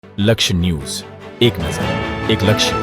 લક્ષ્ય ન્યૂઝ, એક નજર, એક લક્ષ્ય.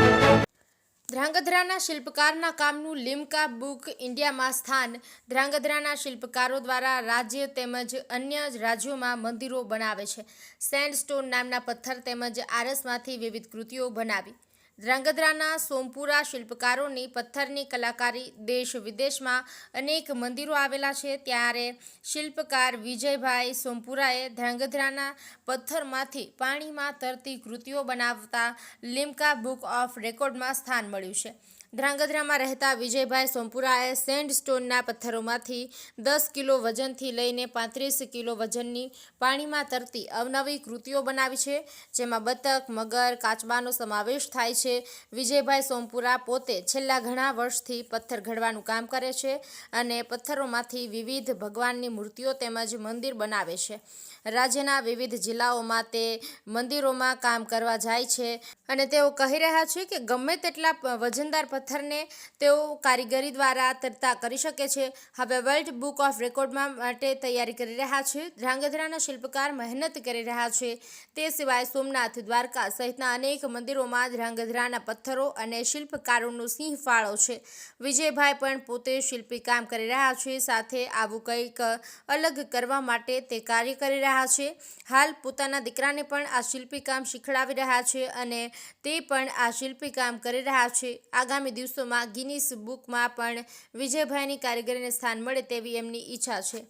ધ્રાંગધ્રાના શિલ્પકારના કામનું લિમ્કા બુક ઇન્ડિયામાં સ્થાન. ધ્રાંગધ્રાના શિલ્પકારો દ્વારા રાજ્ય તેમજ અન્ય રાજ્યોમાં મંદિરો બનાવે છે. સેન્ડસ્ટોન નામના પથ્થર તેમજ આરસમાંથી વિવિધ કૃતિઓ બનાવી. ધ્રાંગધ્રાના સોમપુરા શિલ્પકારોની પથ્થરની કલાકારી દેશ વિદેશમાં અનેક મંદિરો આવેલા છે. ત્યારે શિલ્પકાર વિજયભાઈ સોમપુરાએ ધ્રાંગધ્રાના પથ્થરમાંથી પાણીમાં તરતી કૃતિઓ બનાવતા લિમ્કા બુક ઓફ રેકોર્ડમાં સ્થાન મળ્યું છે. ધ્રાંગધ્રામાં રહેતા વિજયભાઈ સોમપુરાએ સેન્ડસ્ટોનના પથ્થરોમાંથી 10 કિલો વજનથી લઈને 35 કિલો વજનની પાણીમાં તરતી અવનવી કૃતિઓ બનાવી છે, જેમાં બતક, મગર, કાચબાનો સમાવેશ થાય છે. વિજયભાઈ સોમપુરા પોતે છેલ્લા ઘણા વર્ષથી પથ્થર ઘડવાનું કામ કરે છે અને પથ્થરોમાંથી વિવિધ ભગવાનની મૂર્તિઓ તેમજ મંદિર બનાવે છે. રાજ્યના વિવિધ જિલ્લાઓમાં તે મંદિરોમાં કામ કરવા જાય છે અને તેઓ કહી રહ્યા છે કે ગમે તેટલા વજનદાર પથ્થરને તેઓ કારીગરી દ્વારા તરતા કરી શકે છે. હવે વર્લ્ડ બુક ઓફ રેકોર્ડમાં માટે તૈયારી કરી રહ્યા છે. ધ્રાંગધ્રાના શિલ્પકાર મહેનત કરી રહ્યા છે. તે સિવાય સોમનાથ, દ્વારકા સહિતના અનેક મંદિરોમાં ધ્રાંગધ્રાના પથ્થરો અને શિલ્પકારોનો સિંહ ફાળો છે. વિજયભાઈ પણ પોતે શિલ્પી કામ કરી રહ્યા છે. સાથે આવું કંઈક અલગ કરવા માટે તે કાર્ય કરી રહ્યા છે. હાલ પોતાના દીકરાને પણ આ શિલ્પી કામ શીખડાવી રહ્યા છે અને તે પણ આ શિલ્પી કામ કરી રહ્યા છે. આગામી દિવસોમાં ગિનીસ બુકમાં પણ વિજયભાઈની કારીગરીને સ્થાન મળે તેવી એમની ઈચ્છા છે.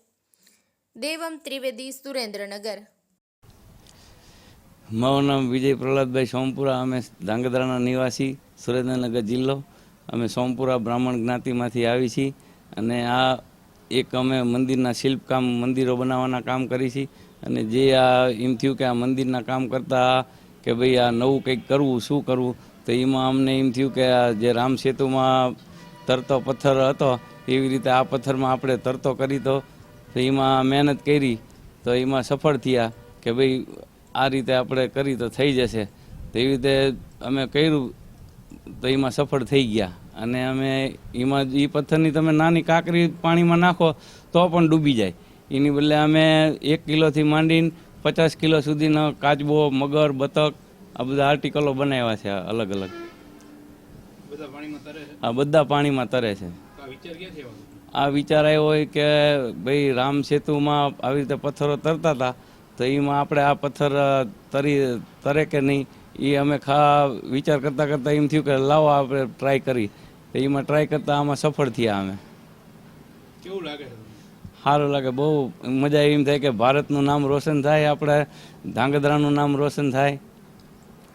દેવમ ત્રિવેદી, સુરેન્દ્રનગર. મારું નામ વિજય પ્રહલાદભાઈ સોમપુરા. અમે ધ્રાંગધ્રાના નિવાસી, સુરેન્દ્રનગર જિલ્લો. અમે સોમપુરા બ્રાહ્મણ જ્ઞાતિમાંથી આવી છીએ અને આ એક અમે મંદિરના શિલ્પકામ, મંદિરો બનાવવાના કામ કરી છીએ. અને જે આ એમ થયું કે આ મંદિરના કામ કરતાં કે ભાઈ આ નવું કંઈક કરવું, શું કરવું, તો એમાં અમને એમ થયું કે આ જે રામ સેતુમાં તરતો પથ્થર હતો એવી રીતે આ પથ્થરમાં આપણે તરતો કરી તો એમાં મહેનત કરી તો એમાં સફળ થયા કે ભાઈ આ રીતે આપણે કરી તો થઈ જશે. તો એવી રીતે અમે કર્યું તો એમાં સફળ થઈ ગયા. અને અમે એમાં એ પથ્થરની તમે નાની કાંકરી પાણીમાં નાખો તો પણ ડૂબી જાય. એની બદલે અમે 1 કિલોથી માંડીને 50 કિલો સુધીનો કાચબો, મગર, બતક આ બધા આર્ટિકલો બનાવ્યા છે અલગ અલગ. આ બધા પાણીમાં તરે છે. આ વિચાર આવ્યો હોય કે ભાઈ રામ સેતુમાં આવી રીતે પથ્થરો તરતા હતા તો એમાં આપણે આ પથ્થર તરે કે નહીં એ અમે વિચાર કરતાં કરતાં એમ થયું કે લાવો આપણે ટ્રાય કરી. તો એમાં ટ્રાય કરતાં આમાં સફળ થયા અમે. કેવું લાગે છે? સારું લાગે, બહુ મજા એમ થાય કે ભારતનું નામ રોશન થાય, આપણે ધ્રાંગધ્રાનું નામ રોશન થાય.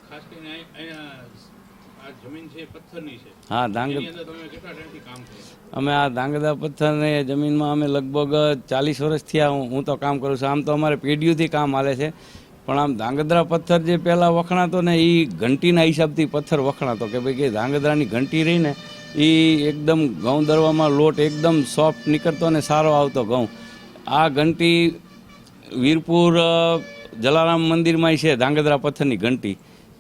ખાસ કરીને અહીંયા આ જમીન છે પથ્થરની છે. હા, એની અંદર તમે કેટલા ટાઈમથી કામ કરો? અમે આ ધ્રાંગધ્રા પથ્થરની જમીનમાં અમે લગભગ 40 વર્ષ થયા હું તો કામ કરું છું. આમ તો અમારે પેઢીઓથી કામ હાલે છે, પણ આમ ધ્રાંગધ્રા પથ્થર જે પહેલાં વખણાતો ને એ ઘંટીના હિસાબથી પથ્થર વખણાતો કે ભાઈ કે ધ્રાંગધ્રાની ઘંટી રહી ને એ એકદમ ઘઉં દરવામાં લોટ એકદમ સોફ્ટ નીકળતો ને સારો આવતો ઘઉં. આ ઘંટી વીરપુર જલારામ મંદિરમાં છે ધ્રાંગધ્રા પથ્થરની ઘંટી,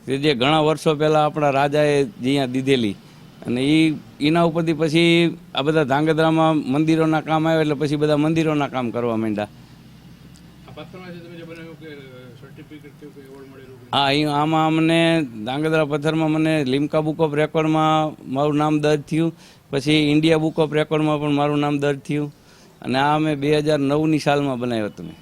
કે જે ઘણા વર્ષો પહેલાં આપણા રાજાએ જ્યાં દીધેલી. અને એના ઉપરથી પછી આ બધા ધ્રાંગધ્રામાં મંદિરોના કામ આવ્યા એટલે પછી બધા મંદિરોના કામ કરવા માંડ્યા. આ પથ્થરમાં તમે જે બનાવ્યું કે સર્ટિફિકેટ કે એવોર્ડ મળેલું? હા, આમાં અમને ધ્રાંગધ્રા પથ્થરમાં મને લિમ્કા બુક ઓફ રેકોર્ડમાં મારું નામ દર્જ થયું, પછી ઇન્ડિયા બુક ઓફ રેકોર્ડમાં પણ મારું નામ દર્જ થયું. અને આ અમે 2009ની સાલમાં બનાવ્યો તમે.